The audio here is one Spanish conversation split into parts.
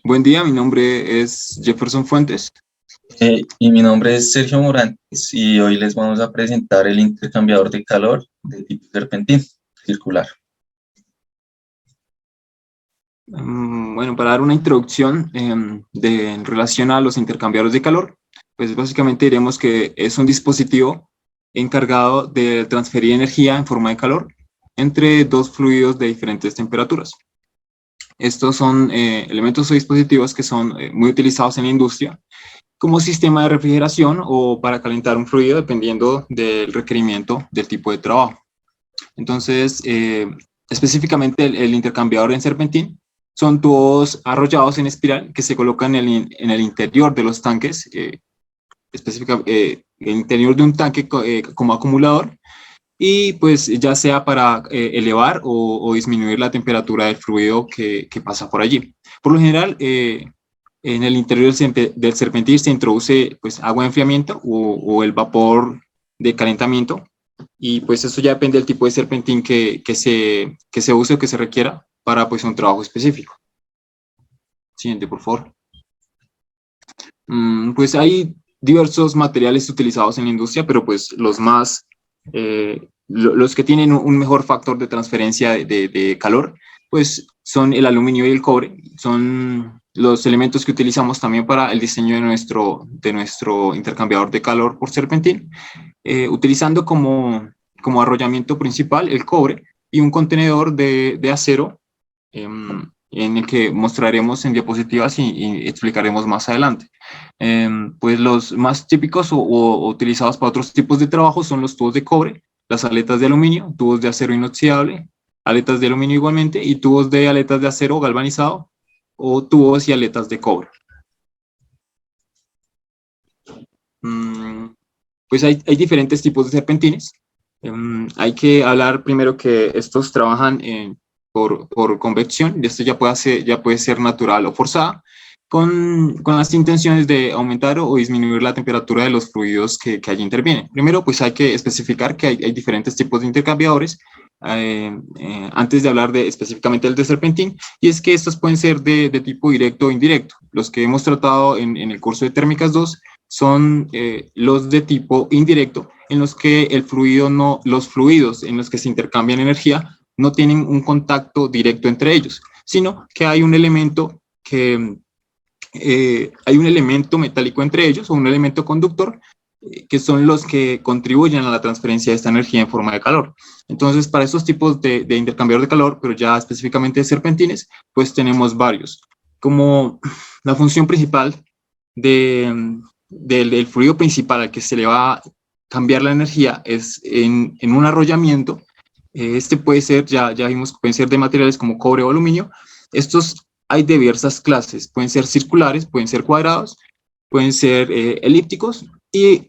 Buen día, mi nombre es Jefferson Fuentes. Y mi nombre es Sergio Morantes y hoy les vamos a presentar el intercambiador de calor de tipo serpentín circular. Bueno, para dar una introducción en relación a los intercambiadores de calor, pues básicamente diremos que es un dispositivo encargado de transferir energía en forma de calor entre dos fluidos de diferentes temperaturas. Estos son elementos o dispositivos que son muy utilizados en la industria como sistema de refrigeración o para calentar un fluido dependiendo del requerimiento del tipo de trabajo. Entonces, específicamente el intercambiador en serpentín son tubos arrollados en espiral que se colocan en el interior de los tanques, el interior de un tanque como acumulador, y pues ya sea para elevar o disminuir la temperatura del fluido que pasa por allí. Por lo general, en el interior del serpentín se introduce pues agua de enfriamiento o el vapor de calentamiento, y pues eso ya depende del tipo de serpentín que se use o que se requiera para pues un trabajo específico. Siguiente, por favor. Pues hay diversos materiales utilizados en la industria, pero pues los que tienen un mejor factor de transferencia de calor, pues son el aluminio y el cobre. Son los elementos que utilizamos también para el diseño de nuestro intercambiador de calor por serpentín, utilizando como arrollamiento principal el cobre y un contenedor de acero, en el que mostraremos en diapositivas y explicaremos más adelante. Pues los más típicos o utilizados para otros tipos de trabajo son los tubos de cobre, las aletas de aluminio, tubos de acero inoxidable, aletas de aluminio igualmente, y tubos de aletas de acero galvanizado o tubos y aletas de cobre. Pues hay diferentes tipos de serpentines. Hay que hablar primero que estos trabajan por convección, y esto ya puede ser natural o forzada, con las intenciones de aumentar o disminuir la temperatura de los fluidos que allí intervienen. Primero, pues hay que especificar que hay diferentes tipos de intercambiadores, antes de hablar específicamente del de serpentín, y es que estos pueden ser de tipo directo o indirecto. Los que hemos tratado en el curso de Térmicas 2 son los de tipo indirecto, en los que los fluidos en los que se intercambian energía no tienen un contacto directo entre ellos, sino que hay un elemento metálico entre ellos, o un elemento conductor, que son los que contribuyen a la transferencia de esta energía en forma de calor. Entonces, para estos tipos de intercambiador de calor, pero ya específicamente de serpentines, pues tenemos varios. Como la función principal del fluido principal al que se le va a cambiar la energía es en un arrollamiento. Este puede ser, ya vimos, pueden ser de materiales como cobre o aluminio. Estos hay diversas clases, pueden ser circulares, pueden ser cuadrados, pueden ser elípticos,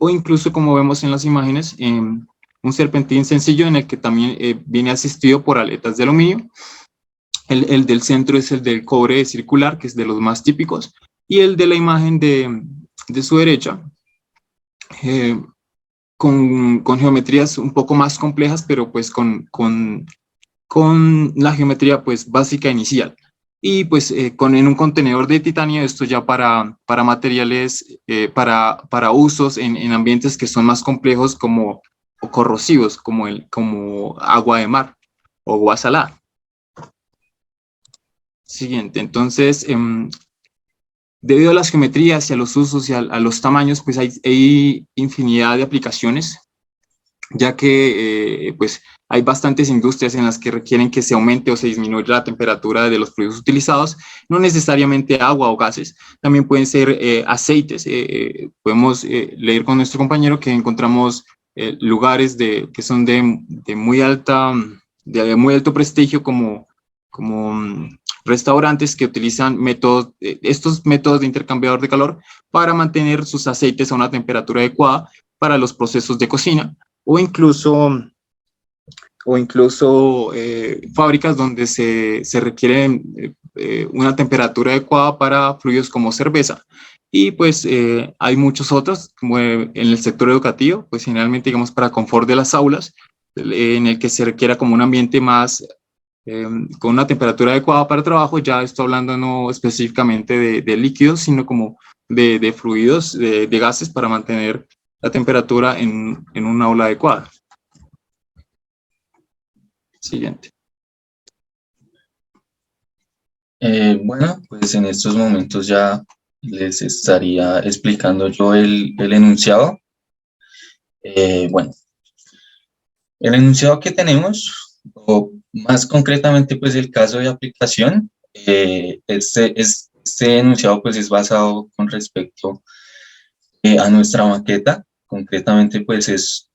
o incluso, como vemos en las imágenes, un serpentín sencillo en el que también viene asistido por aletas de aluminio. El del centro es el del cobre circular, que es de los más típicos, y el de la imagen de su derecha, eh, con geometrías un poco más complejas, pero pues con la geometría pues básica inicial. Y pues en un contenedor de titanio, esto ya para materiales, para usos en ambientes que son más complejos o corrosivos, como agua de mar o agua salada. Siguiente, entonces, debido a las geometrías y a los usos y a los tamaños, pues hay infinidad de aplicaciones, ya que pues hay bastantes industrias en las que requieren que se aumente o se disminuya la temperatura de los fluidos utilizados, no necesariamente agua o gases, también pueden ser aceites. Podemos leer con nuestro compañero que encontramos lugares que son de muy alto prestigio, como restaurantes que utilizan estos métodos de intercambiador de calor para mantener sus aceites a una temperatura adecuada para los procesos de cocina, o incluso fábricas donde se requiere una temperatura adecuada para fluidos como cerveza. Y pues hay muchos otros, como en el sector educativo, pues generalmente, digamos, para confort de las aulas, en el que se requiera como un ambiente más con una temperatura adecuada para trabajo. Ya estoy hablando no específicamente de líquidos, sino como de fluidos, de gases, para mantener la temperatura en un aula adecuada. Siguiente. Bueno, pues en estos momentos ya les estaría explicando yo el enunciado. Bueno, el enunciado que tenemos, o más concretamente pues el caso de aplicación, este enunciado pues es basado con respecto a nuestra maqueta. Concretamente pues es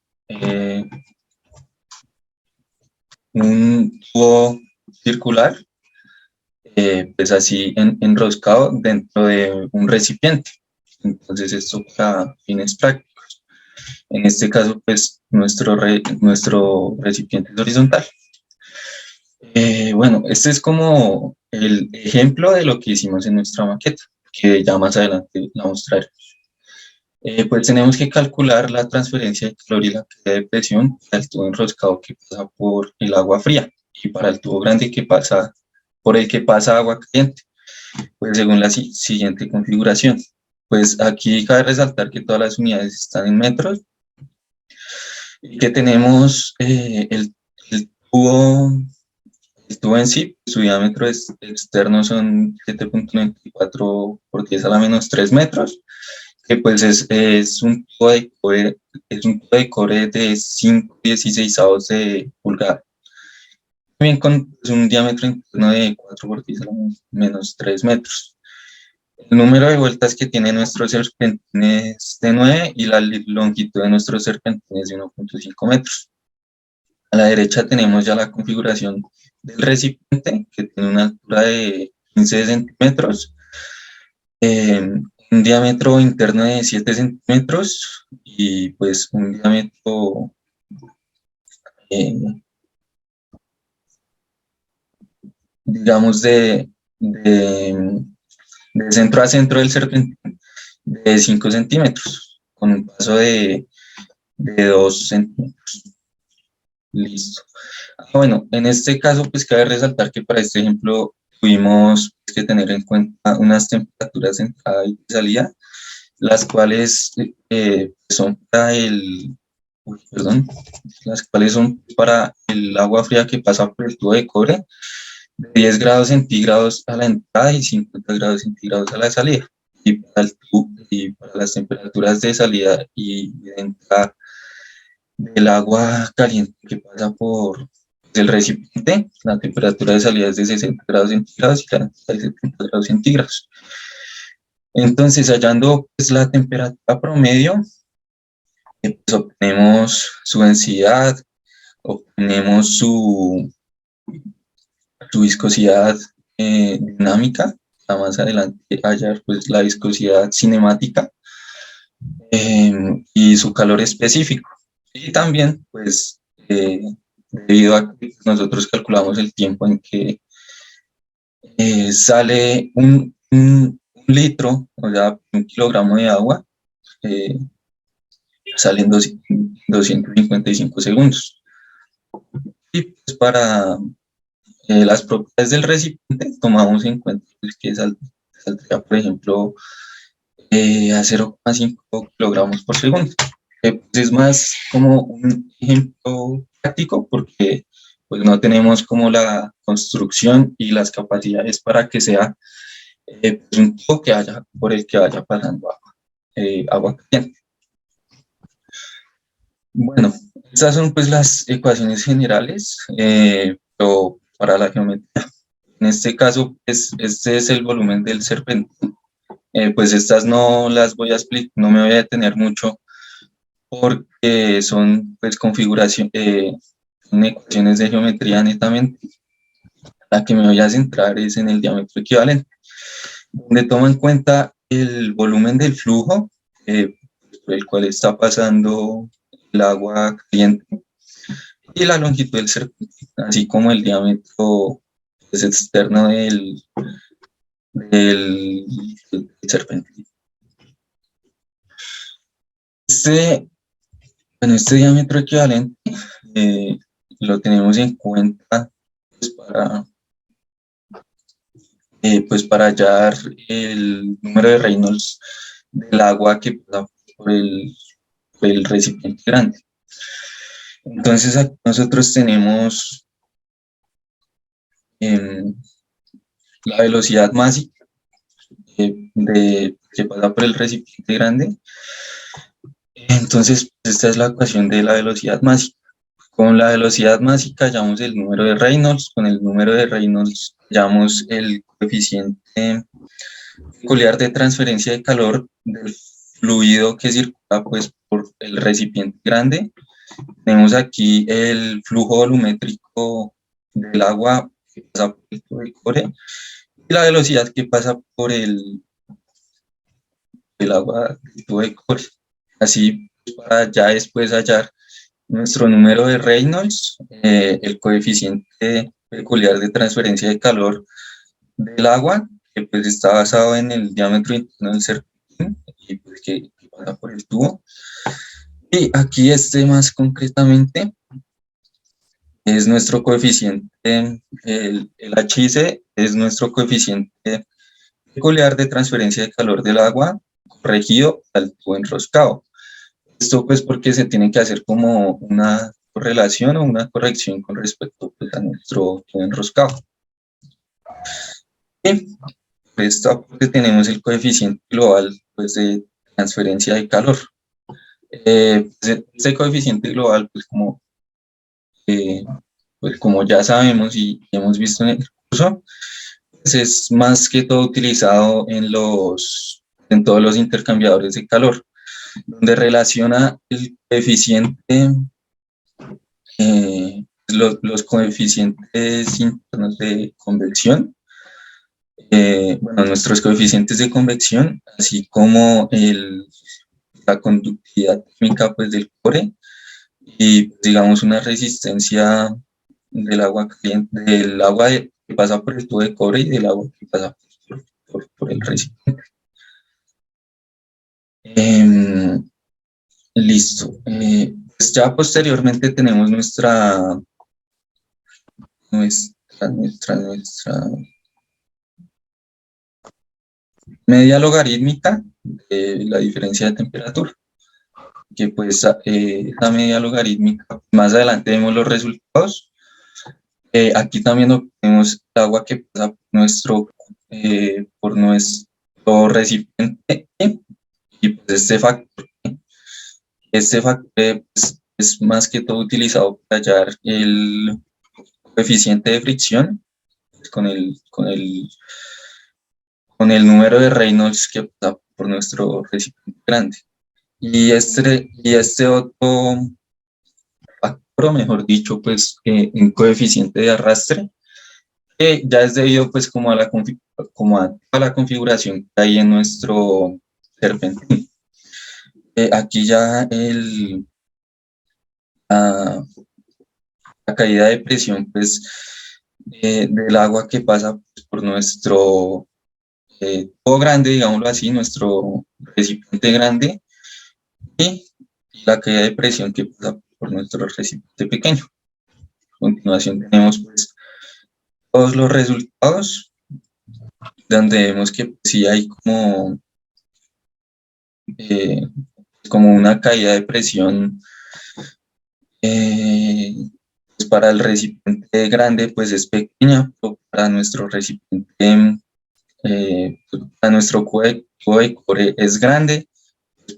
un tubo circular, pues así enroscado dentro de un recipiente. Entonces esto para fines prácticos. En este caso pues nuestro recipiente es horizontal. Bueno, este es como el ejemplo de lo que hicimos en nuestra maqueta, que ya más adelante la mostraré. Pues tenemos que calcular la transferencia de calor y la caída de presión para el tubo enroscado que pasa por el agua fría y para el tubo grande que pasa por el que pasa agua caliente, pues según la siguiente configuración. Pues aquí cabe resaltar que todas las unidades están en metros y que tenemos el tubo en sí, su diámetro externo son 7.94 por 10 a la menos 3 metros, que pues es un tubo de cobre, de 5/16 de pulgada. También con pues, un diámetro interno de 4 por 10 a la menos 3 metros. El número de vueltas que tiene nuestro serpentín es de 9 y la longitud de nuestro serpentín es de 1.5 metros. A la derecha tenemos ya la configuración del recipiente, que tiene una altura de 15 centímetros, un diámetro interno de 7 centímetros y pues un diámetro eh, digamos de centro a centro del serpentín de 5 centímetros, con un paso de 2 centímetros. Listo. Bueno, en este caso, pues cabe resaltar que para este ejemplo tuvimos que tener en cuenta unas temperaturas de entrada y de salida, las cuales son para las cuales son para el agua fría que pasa por el tubo de cobre, de 10 grados centígrados a la entrada y 50 grados centígrados a la salida. Y para las temperaturas de salida y de entrada del agua caliente que pasa por el recipiente, la temperatura de salida es de 60 grados centígrados y la entrada de 70 grados centígrados. Entonces, hallando pues, la temperatura promedio, pues, obtenemos su densidad, obtenemos su viscosidad dinámica, más adelante hallar pues, la viscosidad cinemática y su calor específico. Y también, pues, debido a que nosotros calculamos el tiempo en que sale un litro, o sea, un kilogramo de agua, sale en 255 segundos. Y pues para las propiedades del recipiente tomamos en cuenta pues, que saldría, por ejemplo, a 0,5 kilogramos por segundo. Pues es más como un ejemplo práctico porque pues no tenemos como la construcción y las capacidades para que sea pues, un tubo que haya, por el que vaya pasando agua caliente. Bueno, estas son pues las ecuaciones generales pero para la geometría. En este caso, pues, este es el volumen del serpentín. Pues estas no las voy a explicar, no me voy a detener mucho porque son pues son ecuaciones de geometría netamente. La que me voy a centrar es en el diámetro equivalente, donde toma en cuenta el volumen del flujo por el cual está pasando el agua caliente y la longitud del serpentín, así como el diámetro pues, externo del serpentín. Este diámetro equivalente lo tenemos en cuenta para hallar el número de Reynolds del agua que pasa por el recipiente grande. Entonces aquí nosotros tenemos la velocidad máxima que pasa por el recipiente grande. Entonces esta es la ecuación de la velocidad máxima. Con la velocidad máxima hallamos el número de Reynolds, con el número de Reynolds hallamos el coeficiente peculiar de transferencia de calor del fluido que circula pues, por el recipiente grande. Tenemos aquí el flujo volumétrico del agua que pasa por el tubo de cobre y la velocidad que pasa por el agua del tubo de cobre. Así, para ya después hallar nuestro número de Reynolds, el coeficiente peculiar de transferencia de calor del agua, que pues está basado en el diámetro interno del serpentín y pues que pasa por el tubo. Y aquí más concretamente es nuestro coeficiente, el HIC es nuestro coeficiente peculiar de transferencia de calor del agua corregido al tubo enroscado. Esto pues porque se tiene que hacer como una correlación o una corrección con respecto pues, a nuestro tubo enroscado. Y esta porque tenemos el coeficiente global pues, de transferencia de calor. Este coeficiente global pues como ya sabemos y hemos visto en el curso, pues es más que todo utilizado en todos los intercambiadores de calor, donde relaciona el coeficiente, los coeficientes internos de convección, bueno, nuestros coeficientes de convección, así como la conductividad térmica pues, del cobre y digamos una resistencia del agua caliente, que pasa por el tubo de cobre y del agua que pasa por el recipiente. Listo. Pues ya posteriormente tenemos nuestra media logarítmica de la diferencia de temperatura, que pues esa media logarítmica, más adelante vemos los resultados. Aquí también obtenemos el agua que pasa por nuestro recipiente y pues este factor pues, es más que todo utilizado para hallar el coeficiente de fricción pues, con el número de Reynolds que pasa por nuestro recipiente grande. Y este otro factor, o mejor dicho, pues un coeficiente de arrastre, que ya es debido pues como a la configuración que hay en nuestro serpentín. Aquí ya la caída de presión pues del agua que pasa pues, por nuestro tubo grande, digámoslo así, nuestro recipiente grande, y la caída de presión que pasa por nuestro recipiente pequeño. A continuación tenemos pues todos los resultados, donde vemos que sí hay como una caída de presión pues para el recipiente grande pues es pequeña, pero para nuestro recipiente, para nuestro cubo de cobre es grande,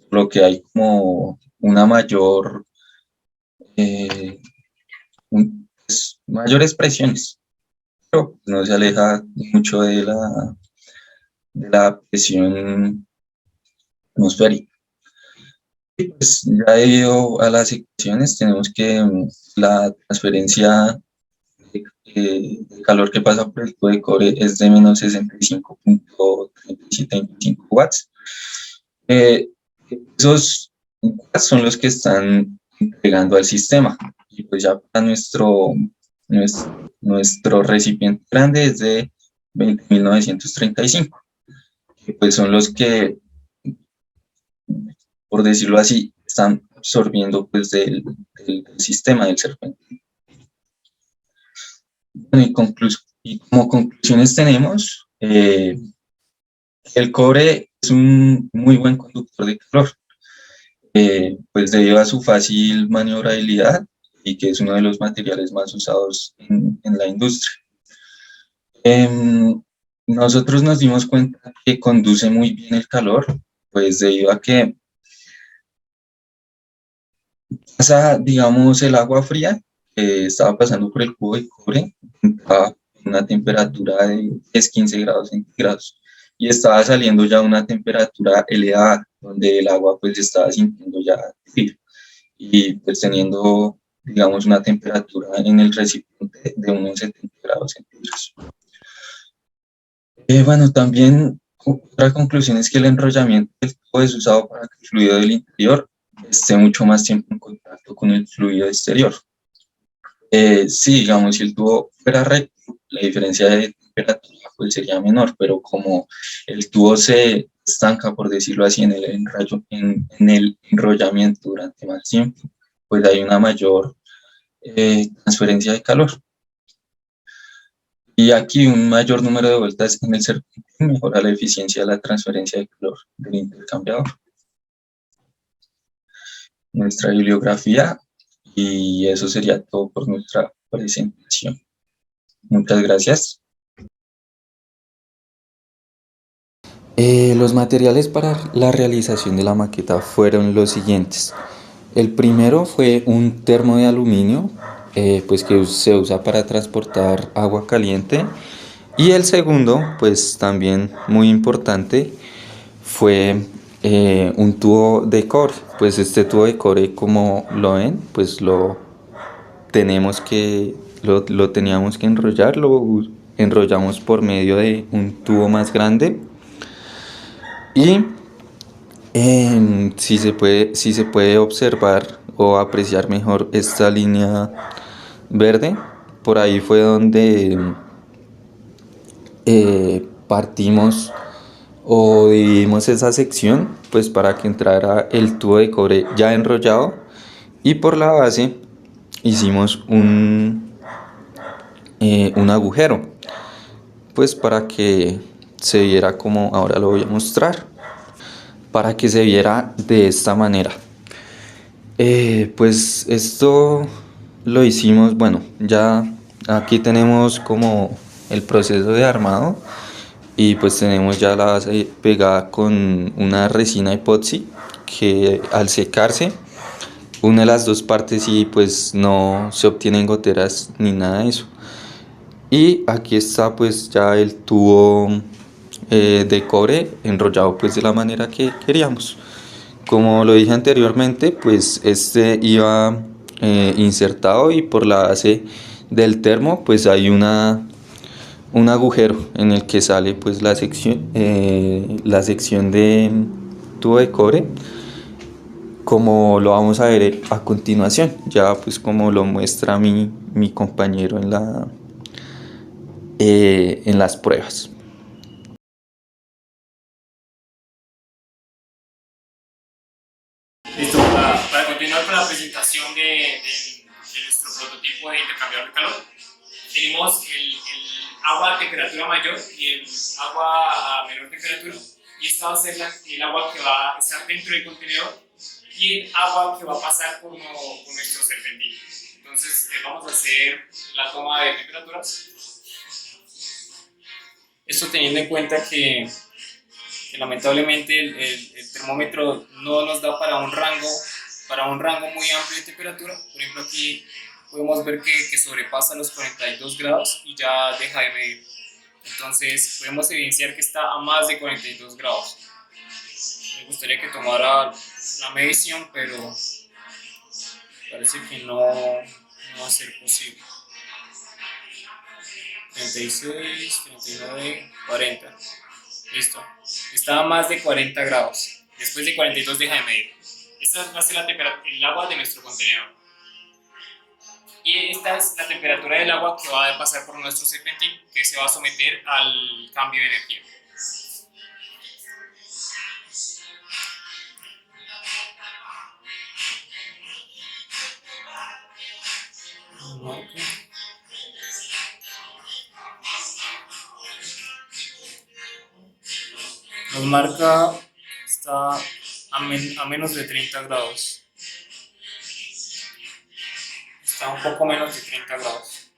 por lo que hay como una pues, mayores presiones, pero no se aleja mucho de la presión atmosférica. Y pues ya debido a las ecuaciones tenemos que la transferencia de calor que pasa por el tubo de cobre es de menos 65.3725 watts. Esos watts son los que están entregando al sistema. Y pues ya para nuestro recipiente grande es de 20.935, que pues son los que, por decirlo así, están absorbiendo pues del sistema del serpentín. Bueno, y como conclusiones tenemos, el cobre es un muy buen conductor de calor, pues debido a su fácil maniobrabilidad y que es uno de los materiales más usados en la industria. Nosotros nos dimos cuenta que conduce muy bien el calor, pues debido a que pasa, digamos, el agua fría que estaba pasando por el cubo de cobre, estaba a una temperatura de 10-15 grados centígrados y estaba saliendo ya a una temperatura elevada, donde el agua pues estaba sintiendo ya frío y pues teniendo, digamos, una temperatura en el recipiente de unos 70 grados centígrados. Bueno, también otra conclusión es que el enrollamiento del tubo es usado para que el fluido del interior esté mucho más tiempo en contacto con el fluido exterior. Sí, digamos, si el tubo fuera recto, la diferencia de temperatura pues, sería menor, pero como el tubo se estanca, por decirlo así, en el enrollamiento durante más tiempo, pues hay una mayor transferencia de calor. Y aquí un mayor número de vueltas en el serpentín mejora la eficiencia de la transferencia de calor del intercambiador. Nuestra bibliografía, y eso sería todo por nuestra presentación. Muchas gracias. Los materiales para la realización de la maqueta fueron los siguientes. El primero fue un termo de aluminio, pues que se usa para transportar agua caliente. Y el segundo, pues también muy importante, fue un tubo de cobre. Pues este tubo de cobre, como lo ven, pues lo teníamos que enrollar, lo enrollamos por medio de un tubo más grande. Y si se puede observar o apreciar mejor esta línea verde, por ahí fue donde partimos o dividimos esa sección, pues para que entrara el tubo de cobre ya enrollado, y por la base hicimos un agujero, pues para que se viera como ahora lo voy a mostrar, para que se viera de esta manera. Pues esto lo hicimos, bueno, ya aquí tenemos como el proceso de armado, y pues tenemos ya la base pegada con una resina epoxi que al secarse une las dos partes y pues no se obtienen goteras ni nada de eso. Y aquí está pues ya el tubo de cobre enrollado pues de la manera que queríamos. Como lo dije anteriormente, pues este iba insertado, y por la base del termo pues hay un agujero en el que sale pues la sección de tubo de cobre, como lo vamos a ver a continuación, ya pues como lo muestra mi compañero en las pruebas. Listo, para continuar con la presentación de nuestro prototipo de intercambiador de calor, tenemos el agua a temperatura mayor y el agua a menor temperatura, y esta va a ser el agua que va a estar dentro del contenedor y el agua que va a pasar por nuestro serpentín. Entonces vamos a hacer la toma de temperaturas. Esto teniendo en cuenta que lamentablemente el termómetro no nos da para un rango muy amplio de temperatura. Por ejemplo, aquí podemos ver que sobrepasa los 42 grados y ya deja de medir. Entonces podemos evidenciar que está a más de 42 grados. Me gustaría que tomara la medición, pero parece que no va a ser posible. 36, 39, 40. Listo. Está a más de 40 grados. Después de 42 deja de medir. Esta va a ser el agua de nuestro contenedor. Y esta es la temperatura del agua que va a pasar por nuestro serpentín, que se va a someter al cambio de energía. nos marca, está a menos de 30 grados. Está un poco menos de 30 grados.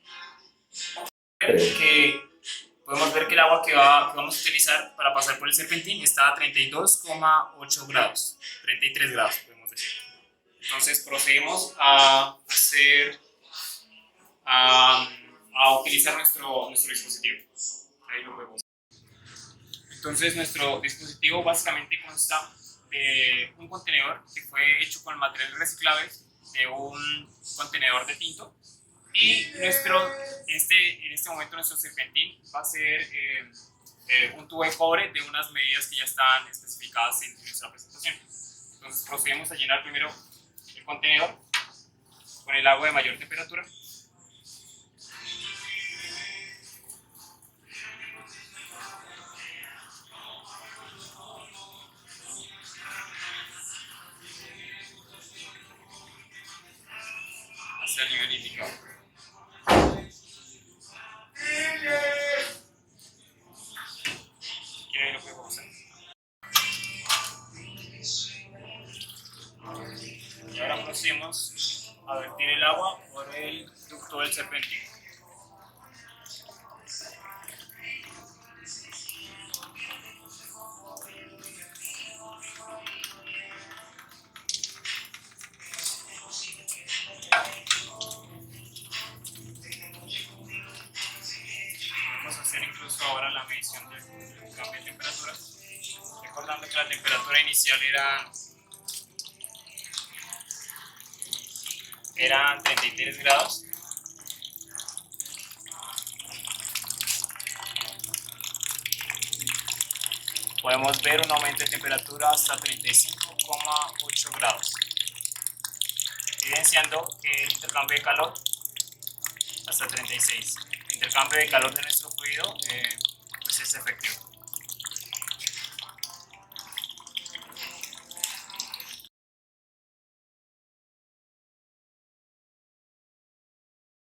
Podemos ver que el agua que vamos a utilizar para pasar por el serpentín está a 32,8 grados, 33 grados podemos decir. Entonces procedemos a utilizar nuestro dispositivo. Ahí lo vemos. Entonces nuestro dispositivo básicamente consta de un contenedor que fue hecho con materiales reciclables de un contenedor de tinto, y en este momento nuestro serpentín va a ser un tubo de cobre de unas medidas que ya están especificadas en nuestra presentación. Entonces procedemos a llenar primero el contenedor con el agua de mayor temperatura. Hasta el nivel indicado. Si quieren lo podemos hacer. Y ahora procedemos a vertir el agua por el ducto del serpentín. Vamos a hacer incluso ahora la medición del cambio de temperatura, recordando que la temperatura inicial eran 33 grados. Podemos ver un aumento de temperatura hasta 35,8 grados, evidenciando que el intercambio de calor hasta 36. El intercambio de calor de nuestro fluido pues es efectivo.